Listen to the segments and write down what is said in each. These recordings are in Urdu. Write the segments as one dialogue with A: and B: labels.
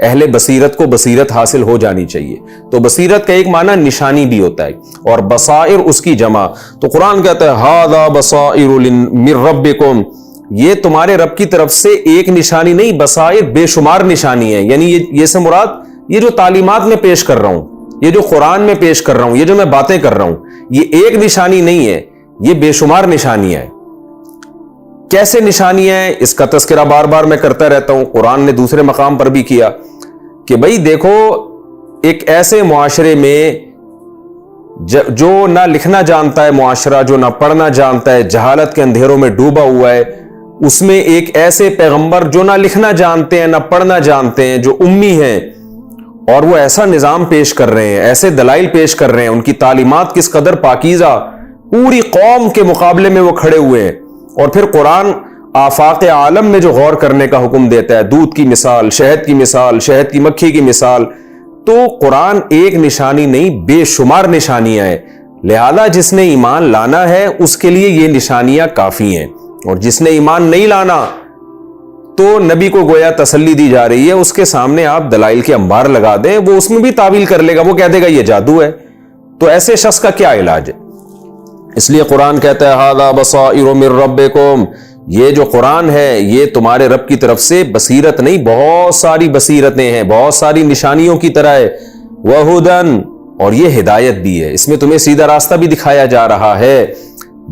A: اہل بصیرت کو بصیرت حاصل ہو جانی چاہیے. تو بصیرت کا ایک معنی نشانی بھی ہوتا ہے, اور بصائر اس کی جمع. تو قرآن کہتا ہے ھذا بصائر من ربکم, یہ تمہارے رب کی طرف سے ایک نشانی نہیں, بصائر بے شمار نشانی ہے. یعنی یہ سے مراد یہ جو تعلیمات میں پیش کر رہا ہوں, یہ جو قرآن میں پیش کر رہا ہوں, یہ جو میں باتیں کر رہا ہوں, یہ ایک نشانی نہیں ہے, یہ بے شمار نشانیاں ہیں. کیسے نشانیاں ہیں اس کا تذکرہ بار بار میں کرتا رہتا ہوں. قرآن نے دوسرے مقام پر بھی کیا کہ بھئی دیکھو, ایک ایسے معاشرے میں جو نہ لکھنا جانتا ہے معاشرہ, جو نہ پڑھنا جانتا ہے, جہالت کے اندھیروں میں ڈوبا ہوا ہے, اس میں ایک ایسے پیغمبر جو نہ لکھنا جانتے ہیں نہ پڑھنا جانتے ہیں, جو امی ہیں, اور وہ ایسا نظام پیش کر رہے ہیں, ایسے دلائل پیش کر رہے ہیں, ان کی تعلیمات کس قدر پاکیزہ, پوری قوم کے مقابلے میں وہ کھڑے ہوئے ہیں. اور پھر قرآن آفاق عالم میں جو غور کرنے کا حکم دیتا ہے, دودھ کی مثال, شہد کی مثال, شہد کی مکھی کی مثال, تو قرآن ایک نشانی نہیں بے شمار نشانیاں ہیں. لہذا جس نے ایمان لانا ہے اس کے لیے یہ نشانیاں کافی ہیں, اور جس نے ایمان نہیں لانا تو نبی کو گویا تسلی دی جا رہی ہے, اس کے سامنے آپ دلائل کے انبار لگا دیں, وہ اس میں بھی تعویل کر لے گا, وہ کہہ دے گا یہ جادو ہے. تو ایسے شخص کا کیا علاج ہے؟ اس لیے قرآن کہتا ہے ھذا بصائر من ربکم, یہ جو قرآن ہے یہ تمہارے رب کی طرف سے بصیرت نہیں, بہت ساری بصیرتیں ہیں, بہت ساری نشانیوں کی طرح ہے. وہدن, اور یہ ہدایت بھی ہے, اس میں تمہیں سیدھا راستہ بھی دکھایا جا رہا ہے.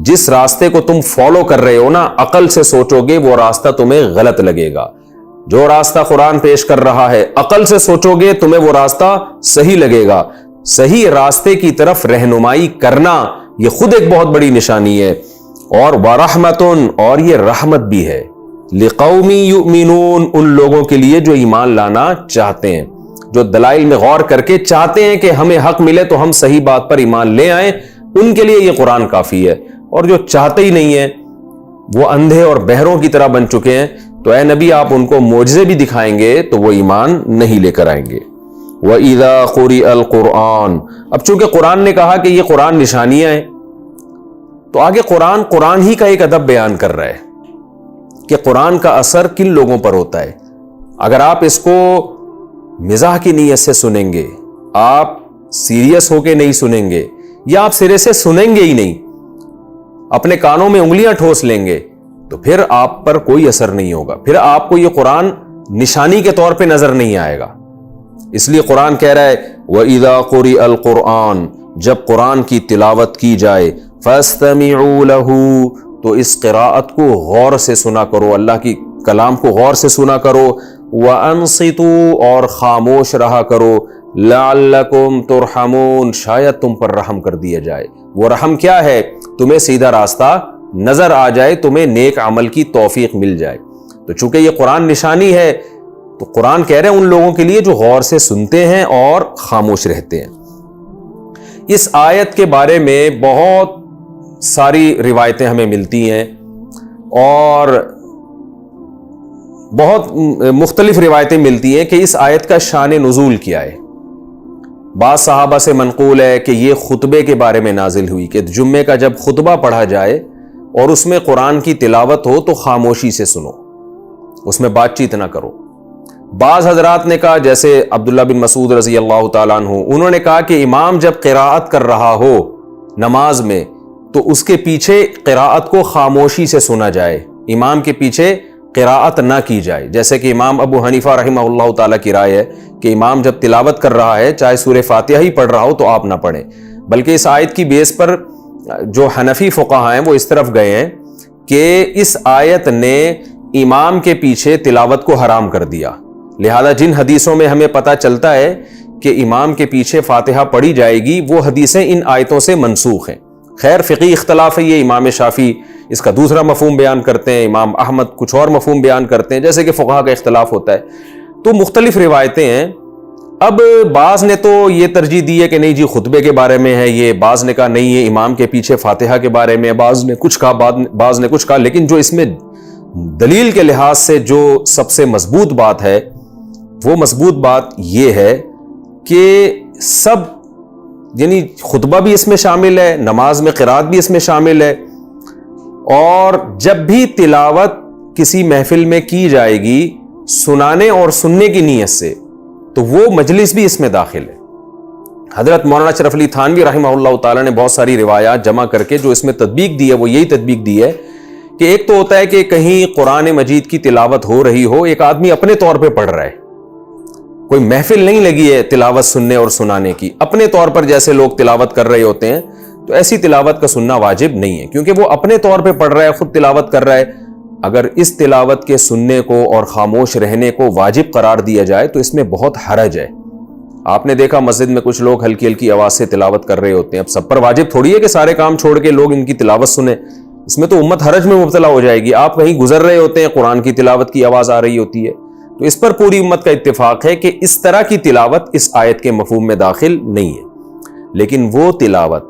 A: جس راستے کو تم فالو کر رہے ہو نا, عقل سے سوچو گے وہ راستہ تمہیں غلط لگے گا. جو راستہ قرآن پیش کر رہا ہے عقل سے سوچو گے تمہیں وہ راستہ صحیح لگے گا. صحیح راستے کی طرف رہنمائی کرنا یہ خود ایک بہت بڑی نشانی ہے. اور وَرَحْمَةٌ, اور یہ رحمت بھی ہے, لِقَوْمٍ يُؤْمِنُونَ, ان لوگوں کے لیے جو ایمان لانا چاہتے ہیں, جو دلائل میں غور کر کے چاہتے ہیں کہ ہمیں حق ملے تو ہم صحیح بات پر ایمان لے آئیں, ان کے لیے یہ قرآن کافی ہے. اور جو چاہتے ہی نہیں ہیں وہ اندھے اور بہروں کی طرح بن چکے ہیں, تو اے نبی آپ ان کو معجزے بھی دکھائیں گے تو وہ ایمان نہیں لے کر آئیں گے. وَإِذَا قُرِئَ الْقُرْآنُ, اب چونکہ قرآن نے کہا کہ یہ قرآن نشانیاں ہیں, تو آگے قرآن ہی کا ایک ادب بیان کر رہا ہے کہ قرآن کا اثر کن لوگوں پر ہوتا ہے. اگر آپ اس کو مزاح کی نیت سے سنیں گے, آپ سیریس ہو کے نہیں سنیں گے, یا آپ سرے سے سنیں گے ہی نہیں, اپنے کانوں میں انگلیاں ٹھوس لیں گے, تو پھر آپ پر کوئی اثر نہیں ہوگا, پھر آپ کو یہ قرآن نشانی کے طور پہ نظر نہیں آئے گا. اس لیے قرآن کہہ رہا ہے وَإِذَا قُرِئَ الْقُرْآنُ, جب قرآن کی تلاوت کی جائے, فَاسْتَمِعُوا لَهُ, تو اس قراءت کو غور سے سنا کرو, اللہ کی کلام کو غور سے سنا کرو. وَأَنصِتُوا, اور خاموش رہا کرو. لَعَلَّكُمْ تُرْحَمُونَ, شاید تم پر رحم کر دیا جائے. وہ رحم کیا ہے؟ تمہیں سیدھا راستہ نظر آ جائے, تمہیں نیک عمل کی توفیق مل جائے. تو چونکہ یہ قرآن نشانی ہے تو قرآن کہہ رہے ہیں ان لوگوں کے لیے جو غور سے سنتے ہیں اور خاموش رہتے ہیں. اس آیت کے بارے میں بہت ساری روایتیں ہمیں ملتی ہیں, اور بہت مختلف روایتیں ملتی ہیں کہ اس آیت کا شان نزول کیا ہے. بعض صحابہ سے منقول ہے کہ یہ خطبے کے بارے میں نازل ہوئی کہ جمعے کا جب خطبہ پڑھا جائے اور اس میں قرآن کی تلاوت ہو تو خاموشی سے سنو, اس میں بات چیت نہ کرو. بعض حضرات نے کہا, جیسے عبداللہ بن مسعود رضی اللہ تعالیٰ عنہ, انہوں نے کہا کہ امام جب قراءت کر رہا ہو نماز میں تو اس کے پیچھے قراءت کو خاموشی سے سنا جائے, امام کے پیچھے قراءت نہ کی جائے. جیسے کہ امام ابو حنیفہ رحمہ اللہ تعالیٰ کی رائے ہے کہ امام جب تلاوت کر رہا ہے چاہے سورہ فاتحہ ہی پڑھ رہا ہو تو آپ نہ پڑھیں. بلکہ اس آیت کی بیس پر جو حنفی فقہاء ہیں وہ اس طرف گئے ہیں کہ اس آیت نے امام کے پیچھے تلاوت کو حرام کر دیا. لہذا جن حدیثوں میں ہمیں پتہ چلتا ہے کہ امام کے پیچھے فاتحہ پڑھی جائے گی وہ حدیثیں ان آیتوں سے منسوخ ہیں. خیر فقہی اختلاف ہے یہ, امام شافعی اس کا دوسرا مفہوم بیان کرتے ہیں, امام احمد کچھ اور مفہوم بیان کرتے ہیں, جیسے کہ فقہا کا اختلاف ہوتا ہے. تو مختلف روایتیں ہیں. اب بعض نے تو یہ ترجیح دی ہے کہ نہیں جی خطبے کے بارے میں ہے یہ, بعض نے کہا نہیں یہ امام کے پیچھے فاتحہ کے بارے میں, بعض نے کچھ کہا, بعض نے کچھ کہا. لیکن جو اس میں دلیل کے لحاظ سے جو سب سے مضبوط بات ہے وہ مضبوط بات یہ ہے کہ سب, یعنی خطبہ بھی اس میں شامل ہے, نماز میں قرات بھی اس میں شامل ہے, اور جب بھی تلاوت کسی محفل میں کی جائے گی سنانے اور سننے کی نیت سے, تو وہ مجلس بھی اس میں داخل ہے۔ حضرت مولانا اشرف علی تھانوی رحمہ اللہ تعالیٰ نے بہت ساری روایات جمع کر کے جو اس میں تطبیق دی ہے وہ یہی تطبیق دی ہے کہ ایک تو ہوتا ہے کہ کہیں قرآن مجید کی تلاوت ہو رہی ہو، ایک آدمی اپنے طور پہ پڑھ رہا ہے، کوئی محفل نہیں لگی ہے تلاوت سننے اور سنانے کی، اپنے طور پر جیسے لوگ تلاوت کر رہے ہوتے ہیں، تو ایسی تلاوت کا سننا واجب نہیں ہے، کیونکہ وہ اپنے طور پہ پڑھ رہا ہے، خود تلاوت کر رہا ہے۔ اگر اس تلاوت کے سننے کو اور خاموش رہنے کو واجب قرار دیا جائے تو اس میں بہت حرج ہے۔ آپ نے دیکھا مسجد میں کچھ لوگ ہلکی ہلکی آواز سے تلاوت کر رہے ہوتے ہیں، اب سب پر واجب تھوڑی ہے کہ سارے کام چھوڑ کے لوگ ان کی تلاوت سنیں، اس میں تو امت حرج میں مبتلا ہو جائے گی۔ آپ کہیں گزر رہے ہوتے ہیں، قرآن کی تلاوت کی آواز آ رہی ہوتی ہے، تو اس پر پوری امت کا اتفاق ہے کہ اس طرح کی تلاوت اس آیت کے مفہوم میں داخل نہیں ہے۔ لیکن وہ تلاوت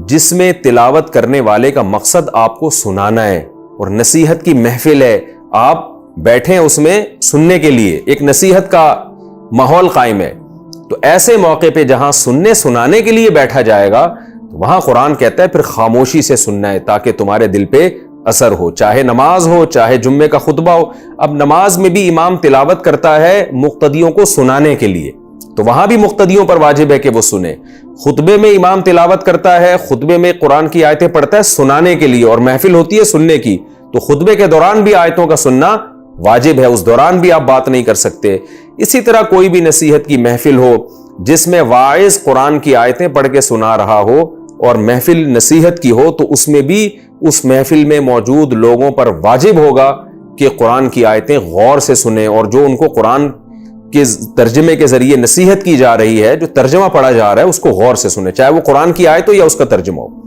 A: جس میں تلاوت کرنے والے کا مقصد آپ کو سنانا ہے اور نصیحت کی محفل ہے، آپ بیٹھیں اس میں سننے کے لیے، ایک نصیحت کا ماحول قائم ہے، تو ایسے موقع پہ جہاں سننے سنانے کے لیے بیٹھا جائے گا تو وہاں قرآن کہتا ہے پھر خاموشی سے سننا ہے تاکہ تمہارے دل پہ اثر ہو، چاہے نماز ہو چاہے جمعے کا خطبہ ہو۔ اب نماز میں بھی امام تلاوت کرتا ہے مقتدیوں کو سنانے کے لیے، تو وہاں بھی مقتدیوں پر واجب ہے کہ وہ سنیں۔ خطبے میں امام تلاوت کرتا ہے، خطبے میں قرآن کی آیتیں پڑھتا ہے سنانے کے لیے، اور محفل ہوتی ہے سننے کی، تو خطبے کے دوران بھی آیتوں کا سننا واجب ہے، اس دوران بھی آپ بات نہیں کر سکتے۔ اسی طرح کوئی بھی نصیحت کی محفل ہو جس میں واعظ قرآن کی آیتیں پڑھ کے سنا رہا ہو اور محفل نصیحت کی ہو، تو اس میں بھی اس محفل میں موجود لوگوں پر واجب ہوگا کہ قرآن کی آیتیں غور سے سنیں، اور جو ان کو قرآن کے ترجمے کے ذریعے نصیحت کی جا رہی ہے، جو ترجمہ پڑھا جا رہا ہے، اس کو غور سے سنیں، چاہے وہ قرآن کی آیت ہو یا اس کا ترجمہ ہو۔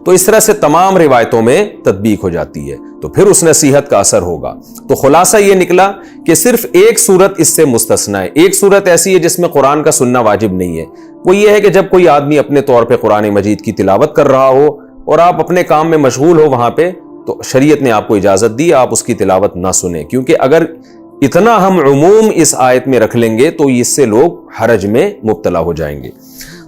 A: تو اس طرح سے تمام روایتوں میں تطبیق ہو جاتی ہے، تو پھر اس نصیحت کا اثر ہوگا۔ تو خلاصہ یہ نکلا کہ صرف ایک صورت اس سے مستثنا ہے، ایک صورت ایسی ہے جس میں قرآن کا سننا واجب نہیں ہے، وہ یہ ہے کہ جب کوئی آدمی اپنے طور پہ قرآن مجید کی تلاوت کر رہا ہو اور آپ اپنے کام میں مشغول ہو وہاں پہ، تو شریعت نے آپ کو اجازت دی آپ اس کی تلاوت نہ سنیں، کیونکہ اگر اتنا ہم عموم اس آیت میں رکھ لیں گے تو اس سے لوگ حرج میں مبتلا ہو جائیں گے۔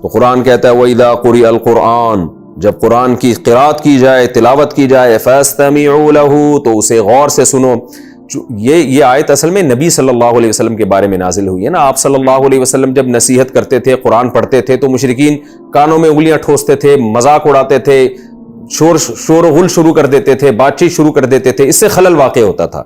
A: تو قرآن کہتا ہے وَإِذَا قُرِئَ الْقُرْآنُ، جب قرآن کی قرات کی جائے، تلاوت کی جائے، فَاسْتَمِعُوا لَهُ، تو اسے غور سے سنو۔ یہ آیت اصل میں نبی صلی اللہ علیہ وسلم کے بارے میں نازل ہوئی ہے نا۔ آپ صلی اللہ علیہ وسلم جب نصیحت کرتے تھے، قرآن پڑھتے تھے، تو مشرکین کانوں میں انگلیاں ٹھوستے تھے، مذاق اڑاتے تھے، شور و غل شروع کر دیتے تھے، بات چیت شروع کر دیتے تھے، اس سے خلل واقع ہوتا تھا۔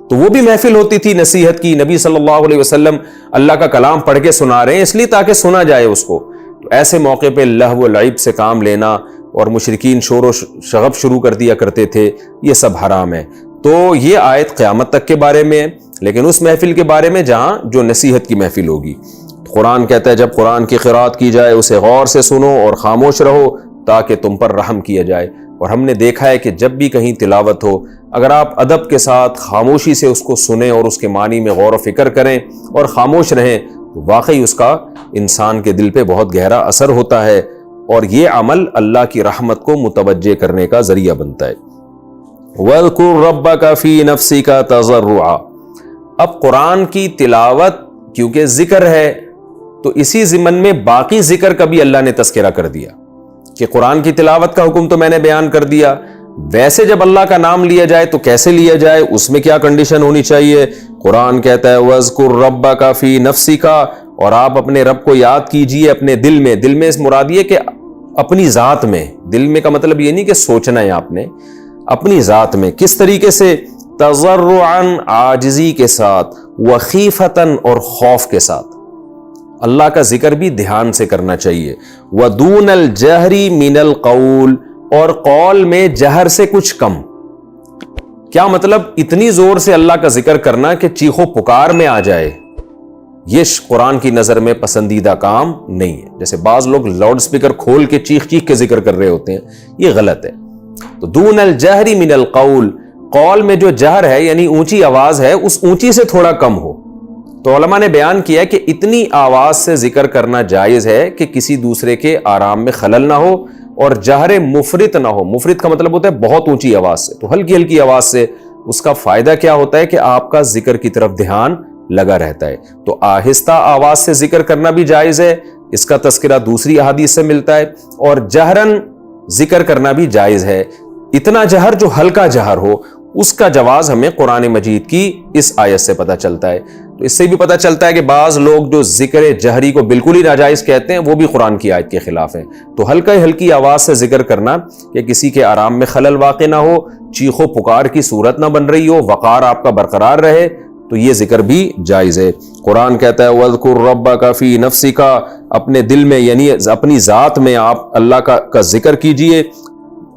A: تو وہ بھی محفل ہوتی تھی نصیحت کی، نبی صلی اللہ علیہ وسلم اللہ کا کلام پڑھ کے سنا رہے ہیں اس لیے تاکہ سنا جائے اس کو، تو ایسے موقع پہ لہو و لعب سے کام لینا اور مشرکین شور و شغب شروع کر دیا کرتے تھے، یہ سب حرام ہے۔ تو یہ آیت قیامت تک کے بارے میں ہے، لیکن اس محفل کے بارے میں جہاں جو نصیحت کی محفل ہوگی۔ قرآن کہتا ہے جب قرآن کی قرات کی جائے اسے غور سے سنو اور خاموش رہو تاکہ تم پر رحم کیا جائے۔ اور ہم نے دیکھا ہے کہ جب بھی کہیں تلاوت ہو، اگر آپ ادب کے ساتھ خاموشی سے اس کو سنیں اور اس کے معنی میں غور و فکر کریں اور خاموش رہیں، تو واقعی اس کا انسان کے دل پہ بہت گہرا اثر ہوتا ہے، اور یہ عمل اللہ کی رحمت کو متوجہ کرنے کا ذریعہ بنتا ہے۔ وَاذْكُرْ رَبَّكَ فِي نَفْسِكَ تَضَرُّعًا، اب قرآن کی تلاوت کیونکہ ذکر ہے تو اسی ضمن میں باقی ذکر کا بھی اللہ نے تذکرہ کر دیا کہ قرآن کی تلاوت کا حکم تو میں نے بیان کر دیا، ویسے جب اللہ کا نام لیا جائے تو کیسے لیا جائے، اس میں کیا کنڈیشن ہونی چاہیے۔ قرآن کہتا ہے وَاذْكُرْ رَبَّكَ فِي نَفْسِكَ، اور آپ اپنے رب کو یاد کیجئے اپنے دل میں۔ دل میں اس مراد یہ کہ اپنی ذات میں، دل میں کا مطلب یہ نہیں کہ سوچنا ہے آپ نے، اپنی ذات میں کس طریقے سے، تضرعاً عاجزی کے ساتھ، وخیفتاً اور خوف کے ساتھ۔ اللہ کا ذکر بھی دھیان سے کرنا چاہیے۔ ودون الجہری من القول، اور قول میں جہر سے کچھ کم۔ کیا مطلب؟ اتنی زور سے اللہ کا ذکر کرنا کہ چیخو پکار میں آ جائے، یہ قرآن کی نظر میں پسندیدہ کام نہیں ہے۔ جیسے بعض لوگ لاؤڈ سپیکر کھول کے چیخ چیخ کے ذکر کر رہے ہوتے ہیں، یہ غلط ہے۔ تو دون الجہری من القول، قول میں جو جہر ہے یعنی اونچی آواز ہے، اس اونچی سے تھوڑا کم ہو۔ تو علماء نے بیان کیا کہ اتنی آواز سے ذکر کرنا جائز ہے کہ کسی دوسرے کے آرام میں خلل نہ ہو، اور جہر مفرط نہ ہو۔ مفرط کا مطلب ہوتا ہے بہت اونچی آواز سے، تو ہلکی ہلکی آواز سے۔ اس کا فائدہ کیا ہوتا ہے کہ آپ کا ذکر کی طرف دھیان لگا رہتا ہے۔ تو آہستہ آواز سے ذکر کرنا بھی جائز ہے، اس کا تذکرہ دوسری احادیث سے ملتا ہے، اور جہرن ذکر کرنا بھی جائز ہے۔ اتنا جہر جو ہلکا جہر ہو، اس کا جواز ہمیں قرآن مجید کی اس آیت سے پتہ چلتا ہے۔ تو اس سے بھی پتہ چلتا ہے کہ بعض لوگ جو ذکر جہری کو بالکل ہی ناجائز کہتے ہیں وہ بھی قرآن کی آیت کے خلاف ہیں. تو ہلکی آواز سے ذکر کرنا کہ کسی کے آرام میں خلل واقع نہ ہو, چیخ و پکار کی صورت نہ بن رہی ہو, وقار آپ کا برقرار رہے, تو یہ ذکر بھی جائز ہے. قرآن کہتا ہے وَاذْكُرْ رَبَّكَ فِي نَفْسِكَ, اپنے دل میں یعنی اپنی ذات میں آپ اللہ کا ذکر کیجئے.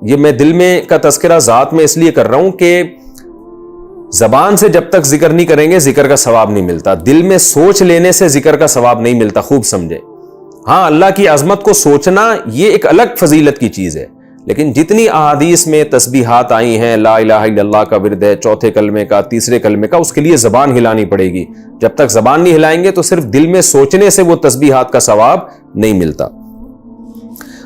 A: یہ میں دل میں کا تذکرہ ذات میں اس لیے کر رہا ہوں کہ زبان سے جب تک ذکر نہیں کریں گے ذکر کا ثواب نہیں ملتا, دل میں سوچ لینے سے ذکر کا ثواب نہیں ملتا. خوب سمجھے, ہاں اللہ کی عظمت کو سوچنا یہ ایک الگ فضیلت کی چیز ہے, لیکن جتنی احادیث میں تسبیحات آئی ہیں, لا الہ الا اللہ کا ورد ہے, چوتھے کلمے کا, تیسرے کلمے کا, اس کے لیے زبان ہلانی پڑے گی. جب تک زبان نہیں ہلائیں گے تو صرف دل میں سوچنے سے وہ تسبیحات کا ثواب نہیں ملتا.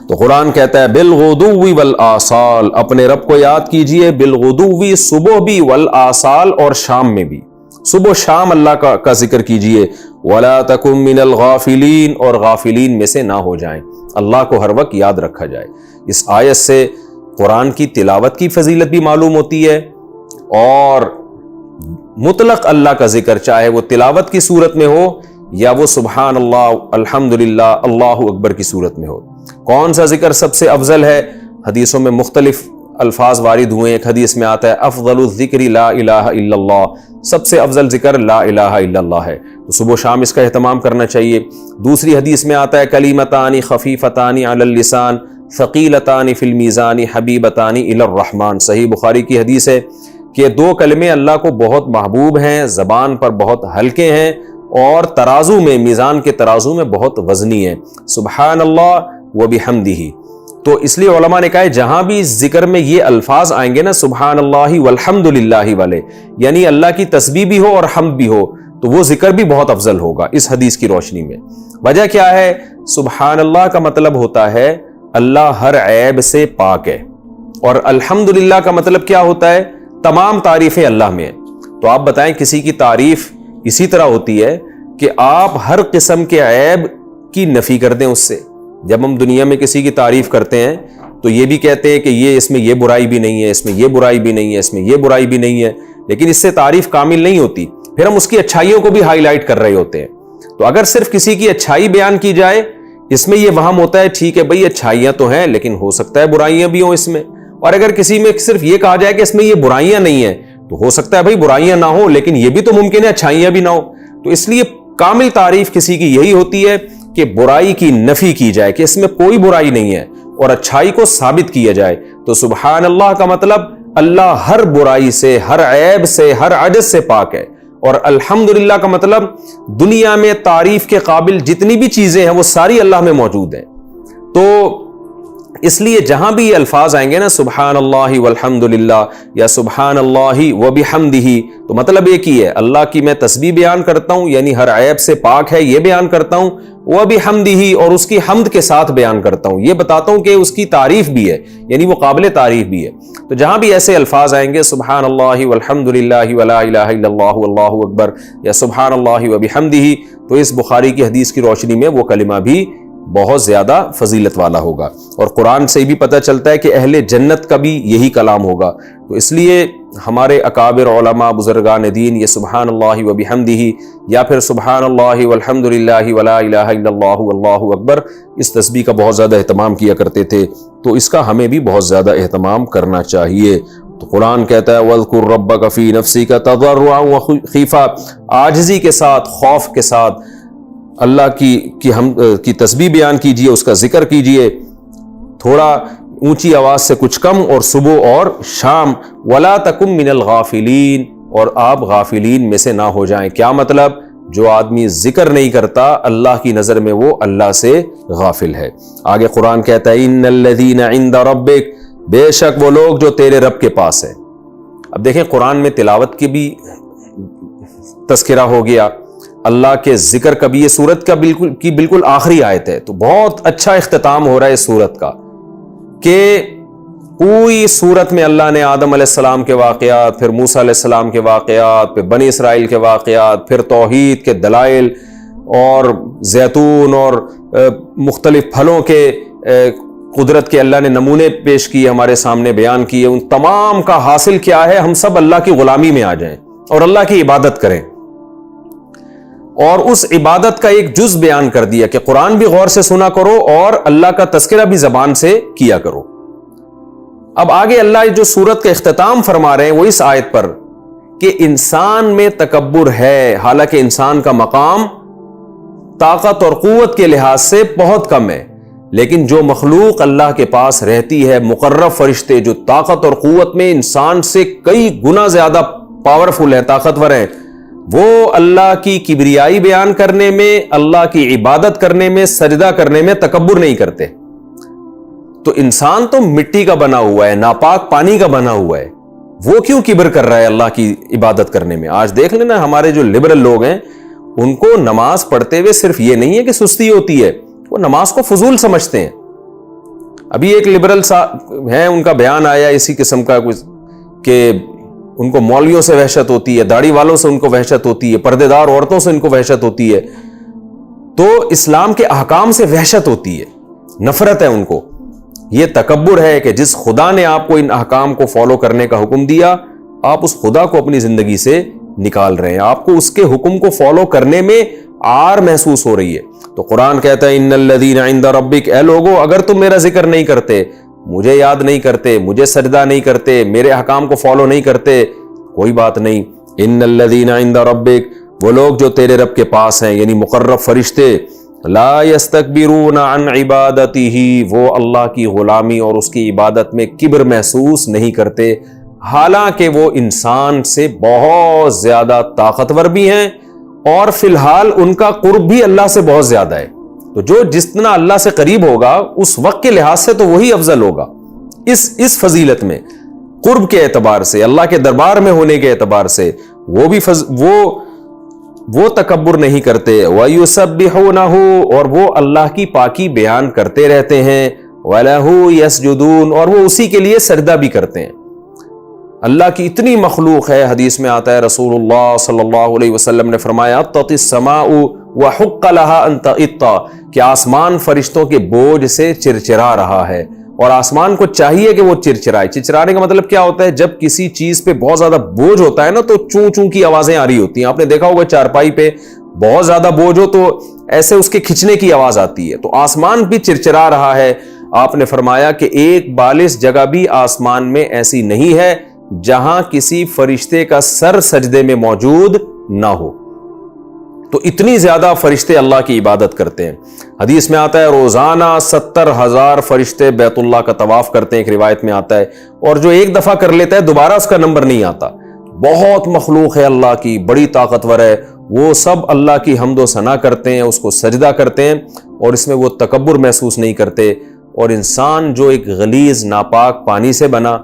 A: تو قرآن کہتا ہے بالغدو والآصال, اپنے رب کو یاد کیجئے, بالغدو صبح بھی, والآصال اور شام میں بھی, صبح و شام اللہ کا ذکر کیجئے. ولا تکن من الغافلین, اور غافلین میں سے نہ ہو جائیں, اللہ کو ہر وقت یاد رکھا جائے. اس آیت سے قرآن کی تلاوت کی فضیلت بھی معلوم ہوتی ہے, اور مطلق اللہ کا ذکر چاہے وہ تلاوت کی صورت میں ہو یا وہ سبحان اللہ, الحمدللہ, اللہ اکبر کی صورت میں ہو. کون سا ذکر سب سے افضل ہے؟ حدیثوں میں مختلف الفاظ وارد ہوئے. ایک حدیث میں آتا ہے افضل الذکر لا الہ الا اللہ, سب سے افضل ذکر لا الہ الا اللہ ہے, تو صبح و شام اس کا اہتمام کرنا چاہیے. دوسری حدیث میں آتا ہے کلیمتان خفیفتان علی اللسان ثقیلتان فی المیزان حبیبتان الی الرحمن. صحیح بخاری کی حدیث ہے کہ دو کلمے اللہ کو بہت محبوب ہیں, زبان پر بہت ہلکے ہیں, اور ترازو میں, میزان کے ترازو میں بہت وزنی ہیں, سبحان اللہ و بحمدہ. تو اس لیے علماء نے کہا ہے جہاں بھی ذکر میں یہ الفاظ آئیں گے نا, سبحان اللہ والحمدللہ والے, یعنی اللہ کی تسبیح بھی ہو اور حمد بھی ہو, تو وہ ذکر بھی بہت افضل ہوگا اس حدیث کی روشنی میں. وجہ کیا ہے؟ سبحان اللہ کا مطلب ہوتا ہے اللہ ہر عیب سے پاک ہے, اور الحمدللہ کا مطلب کیا ہوتا ہے؟ تمام تعریفیں اللہ میں ہیں. تو آپ بتائیں کسی کی تعریف اسی طرح ہوتی ہے کہ آپ ہر قسم کے عیب کی نفی کر دیں اس سے. جب ہم دنیا میں کسی کی تعریف کرتے ہیں تو یہ بھی کہتے ہیں کہ یہ اس میں یہ برائی بھی نہیں ہے, اس میں یہ برائی بھی نہیں ہے, اس میں یہ برائی بھی نہیں ہے, لیکن اس سے تعریف کامل نہیں ہوتی. پھر ہم اس کی اچھائیوں کو بھی ہائی لائٹ کر رہے ہوتے ہیں. تو اگر صرف کسی کی اچھائی بیان کی جائے, اس میں یہ وہم ہوتا ہے ٹھیک ہے بھئی اچھائیاں تو ہیں لیکن ہو سکتا ہے برائیاں بھی ہوں اس میں. اور اگر کسی میں صرف یہ کہا جائے کہ اس میں یہ برائیاں نہیں ہیں, تو ہو سکتا ہے بھئی برائیاں نہ ہوں لیکن یہ بھی تو ممکن ہے اچھائیاں بھی نہ ہوں. تو اس لیے کامل تعریف کسی کی یہی ہوتی ہے کہ برائی کی نفی کی جائے کہ اس میں کوئی برائی نہیں ہے, اور اچھائی کو ثابت کیا جائے. تو سبحان اللہ کا مطلب اللہ ہر برائی سے, ہر عیب سے, ہر عجز سے پاک ہے. اور الحمدللہ کا مطلب دنیا میں تعریف کے قابل جتنی بھی چیزیں ہیں وہ ساری اللہ میں موجود ہیں. تو اس لیے جہاں بھی یہ الفاظ آئیں گے نا, سبحان اللہ والحمدللہ یا سبحان اللہ وبحمدہ, تو مطلب ایک ہی ہے, اللہ کی میں تسبیح بیان کرتا ہوں یعنی ہر عیب سے پاک ہے یہ بیان کرتا ہوں, وبحمدہ اور اس کی حمد کے ساتھ بیان کرتا ہوں, یہ بتاتا ہوں کہ اس کی تعریف بھی ہے یعنی وہ قابل تعریف بھی ہے. تو جہاں بھی ایسے الفاظ آئیں گے سبحان اللہ والحمدللہ ولا الہ الا اللہ واللہ اکبر یا سبحان اللہ وبحمدہ, تو اس بخاری کی حدیث کی روشنی میں وہ کلمہ بھی بہت زیادہ فضیلت والا ہوگا. اور قرآن سے بھی پتہ چلتا ہے کہ اہل جنت کا بھی یہی کلام ہوگا. تو اس لیے ہمارے اکابر علماء بزرگان دین یہ سبحان اللہ وبحمدہ یا پھر سبحان اللہ والحمدللہ ولا الہ الا اللہ واللہ اکبر, اس تسبیح کا بہت زیادہ اہتمام کیا کرتے تھے. تو اس کا ہمیں بھی بہت زیادہ اہتمام کرنا چاہیے. تو قرآن کہتا ہے وَاذْكُرْ رَبَّكَ فِي نَفْسِكَ تَضَرُّعًا وَخِيفًا, عاجزی کے ساتھ, خوف کے ساتھ اللہ کی تسبیح بیان کیجئے, اس کا ذکر کیجئے, تھوڑا اونچی آواز سے کچھ کم, اور صبح اور شام. وَلَا تَكُن مِّنَ الْغَافِلِينَ, اور آپ غافلین میں سے نہ ہو جائیں. کیا مطلب؟ جو آدمی ذکر نہیں کرتا اللہ کی نظر میں وہ اللہ سے غافل ہے. آگے قرآن کہتا ہے اِنَّ الَّذِينَ عِندَ رَبِّكَ, بے شک وہ لوگ جو تیرے رب کے پاس ہیں. اب دیکھیں قرآن میں تلاوت کی بھی تذکرہ ہو گیا, اللہ کے ذکر کا بھی. یہ سورت کا بالکل آخری آیت ہے, تو بہت اچھا اختتام ہو رہا ہے اس سورت کا کہ پوری سورت میں اللہ نے آدم علیہ السلام کے واقعات, پھر موسیٰ علیہ السلام کے واقعات, پھر بنی اسرائیل کے واقعات, پھر توحید کے دلائل اور زیتون اور مختلف پھلوں کے قدرت کے اللہ نے نمونے پیش کیے, ہمارے سامنے بیان کیے. ان تمام کا حاصل کیا ہے؟ ہم سب اللہ کی غلامی میں آ جائیں اور اللہ کی عبادت کریں. اور اس عبادت کا ایک جز بیان کر دیا کہ قرآن بھی غور سے سنا کرو اور اللہ کا تذکرہ بھی زبان سے کیا کرو۔ اب آگے اللہ جو سورت کا اختتام فرما رہے ہیں وہ اس آیت پر کہ انسان میں تکبر ہے، حالانکہ انسان کا مقام طاقت اور قوت کے لحاظ سے بہت کم ہے، لیکن جو مخلوق اللہ کے پاس رہتی ہے، مقرب فرشتے جو طاقت اور قوت میں انسان سے کئی گنا زیادہ پاورفل ہے، طاقتور ہیں، وہ اللہ کی کبریائی بیان کرنے میں، اللہ کی عبادت کرنے میں، سجدہ کرنے میں تکبر نہیں کرتے۔ تو انسان تو مٹی کا بنا ہوا ہے، ناپاک پانی کا بنا ہوا ہے، وہ کیوں کبر کر رہا ہے اللہ کی عبادت کرنے میں؟ آج دیکھ لینا ہمارے جو لبرل لوگ ہیں، ان کو نماز پڑھتے ہوئے صرف یہ نہیں ہے کہ سستی ہوتی ہے، وہ نماز کو فضول سمجھتے ہیں۔ ابھی ایک لبرل ہیں، ان کا بیان آیا اسی قسم کا کہ ان کو مولویوں سے وحشت ہوتی ہے، داڑھی والوں سے ان کو وحشت ہوتی ہے، پردے دار عورتوں سے ان کو وحشت ہوتی ہے، تو اسلام کے احکام سے وحشت ہوتی ہے، نفرت ہے ان کو۔ یہ تکبر ہے کہ جس خدا نے آپ کو ان احکام کو فالو کرنے کا حکم دیا، آپ اس خدا کو اپنی زندگی سے نکال رہے ہیں، آپ کو اس کے حکم کو فالو کرنے میں عار محسوس ہو رہی ہے۔ تو قرآن کہتا ہے ان الذین عند ربک، اے لوگو اگر تم میرا ذکر نہیں کرتے، مجھے یاد نہیں کرتے، مجھے سجدہ نہیں کرتے، میرے احکام کو فالو نہیں کرتے، کوئی بات نہیں۔ ان الذین عند ربک، وہ لوگ جو تیرے رب کے پاس ہیں، یعنی مقرب فرشتے، لا یستکبرون عن عبادتہ، وہ اللہ کی غلامی اور اس کی عبادت میں کبر محسوس نہیں کرتے، حالانکہ وہ انسان سے بہت زیادہ طاقتور بھی ہیں اور فی الحال ان کا قرب بھی اللہ سے بہت زیادہ ہے۔ تو جو جتنا اللہ سے قریب ہوگا اس وقت کے لحاظ سے تو وہی افضل ہوگا، اس فضیلت میں، قرب کے اعتبار سے، اللہ کے دربار میں ہونے کے اعتبار سے وہ بھی وہ تکبر نہیں کرتے۔ وَيُسَبِّحُونَهُ، اور وہ اللہ کی پاکی بیان کرتے رہتے ہیں، وَلَهُ يَسْجُدُونَ، اور وہ اسی کے لیے سجدہ بھی کرتے ہیں۔ اللہ کی اتنی مخلوق ہے، حدیث میں آتا ہے رسول اللہ صلی اللہ علیہ وسلم نے فرمایا اطت السماء وحق لها ان تغط، کہ آسمان فرشتوں کے بوجھ سے چرچرا رہا ہے، اور آسمان کو چاہیے کہ وہ چرچرائے۔ چرچرانے کا مطلب کیا ہوتا ہے؟ جب کسی چیز پہ بہت زیادہ بوجھ ہوتا ہے نا تو چوں چوں کی آوازیں آ رہی ہوتی ہیں۔ آپ نے دیکھا ہوگا چارپائی پہ بہت زیادہ بوجھ ہو تو ایسے اس کے کھچنے کی آواز آتی ہے، تو آسمان بھی چرچرا رہا ہے۔ آپ نے فرمایا کہ ایک بالش جگہ بھی آسمان میں ایسی نہیں ہے جہاں کسی فرشتے کا سر سجدے میں موجود نہ ہو۔ تو اتنی زیادہ فرشتے اللہ کی عبادت کرتے ہیں۔ حدیث میں آتا ہے روزانہ 70,000 فرشتے بیت اللہ کا طواف کرتے ہیں، ایک روایت میں آتا ہے، اور جو ایک دفعہ کر لیتا ہے دوبارہ اس کا نمبر نہیں آتا۔ بہت مخلوق ہے اللہ کی، بڑی طاقتور ہے، وہ سب اللہ کی حمد و ثنا کرتے ہیں، اس کو سجدہ کرتے ہیں، اور اس میں وہ تکبر محسوس نہیں کرتے۔ اور انسان جو ایک غلیظ ناپاک پانی سے بنا،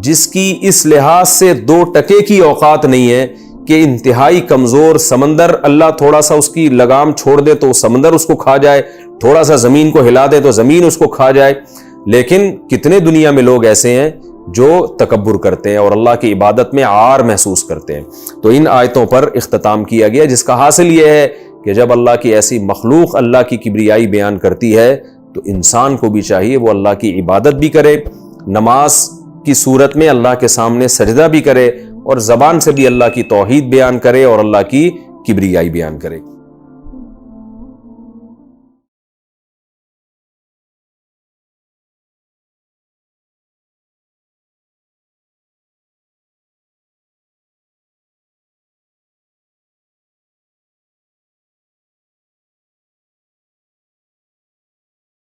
A: جس کی اس لحاظ سے 2 ٹکے کی اوقات نہیں ہے کہ انتہائی کمزور سمندر، اللہ تھوڑا سا اس کی لگام چھوڑ دے تو سمندر اس کو کھا جائے، تھوڑا سا زمین کو ہلا دے تو زمین اس کو کھا جائے، لیکن کتنے دنیا میں لوگ ایسے ہیں جو تکبر کرتے ہیں اور اللہ کی عبادت میں عار محسوس کرتے ہیں۔ تو ان آیتوں پر اختتام کیا گیا، جس کا حاصل یہ ہے کہ جب اللہ کی ایسی مخلوق اللہ کی کبریائی بیان کرتی ہے تو انسان کو بھی چاہیے وہ اللہ کی عبادت بھی کرے، نماز کی صورت میں اللہ کے سامنے سجدہ بھی کرے، اور زبان سے بھی اللہ کی توحید بیان کرے اور اللہ کی کبریائی بیان کرے۔